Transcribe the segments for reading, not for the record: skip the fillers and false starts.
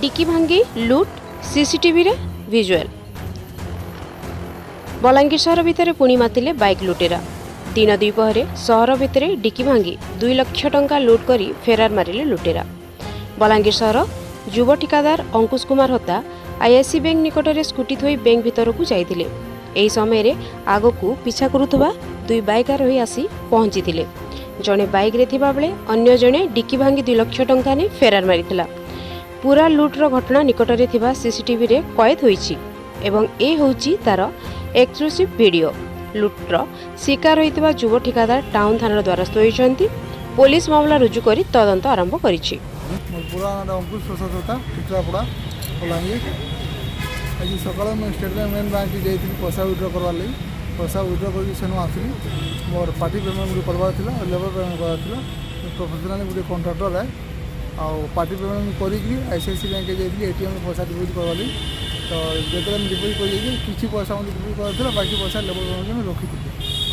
Dickey भांगी लुट CCTV रे विजुअल। बलांगीर सहर भितर पुणी मातिले बाइक लुटेरा। दिन द्विपहरे सहर भितर डिकी भांगी 2 लाख टंका लुट करी फेरार मारिले लुटेरा। बलांगीर सहर युव ठिकादार अंकुश कुमार हत्ता आईआईसी बैंक निकट में स्कूटी थोई बैंक भितर को जाइथिले। एही समय आगकू पिछा करुथबा 2 बाइक आरोही आसी पहुंची। जड़े बाइक रे थिबा बेले अन्य जड़े डिकी भांगी 2 लाख टंका ने फेरार मारिथिला। पूरा लुट्र घटना निकट में थिबा सीसीटीवी रे कैद होईछि एवं ए होउछि तार एक्सक्लूसिव वीडियो। लुट्र शिकार होइतिबा युव ठिकादार टाउन थाना द्वारस्थ होइछन्ति। पुलिस मामला रुजु करी तदंत आरंभ करिछि। पूरा अंकुश प्रसाद होता चित्रापड़ा बलांगीर। आज सकाल मैं स्टेट बैंक बैंक जाइए पैसा विड्र करवा लगी। पैसा विड्र करके आसली मोर पार्टी पेमेंट गुड करवार लेबर पेमेंट करार प्रोफेसनाल गोटे कंट्राक्टर है आउ पार्टी पेमेंट करी आईसीआईसी बैंक जाइए एटीएम पैसा डिपोजिट करवाली। तो जो डिपोजिट कर किसी पैसा डिपोजिट कर बाकी पैसा लेबर पेमेंट में रखी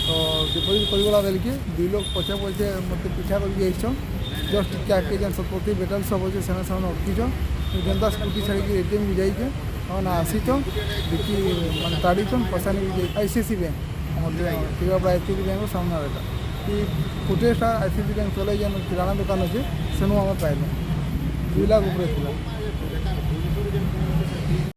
तो डिपोजिट करगला बेलके 2 लाख 50 मत पिछा कर जस्ट क्या के जन सतपति बेटल सब अच्छे सेना से अटकीच जनता स्कूटी छाड़ी एटीएम भी जाइए ना आसीच देखी मैं ताड़ीचन पैसा नहीं आईसीआईसी बैंक टीकापड़ा आईसीआईसी बैंक सामने रहा कि फुटेजटा आईसीआईसी बैंक चले किराना दुकान अच्छे सेनु आम पाइल 2 लाख ऊपर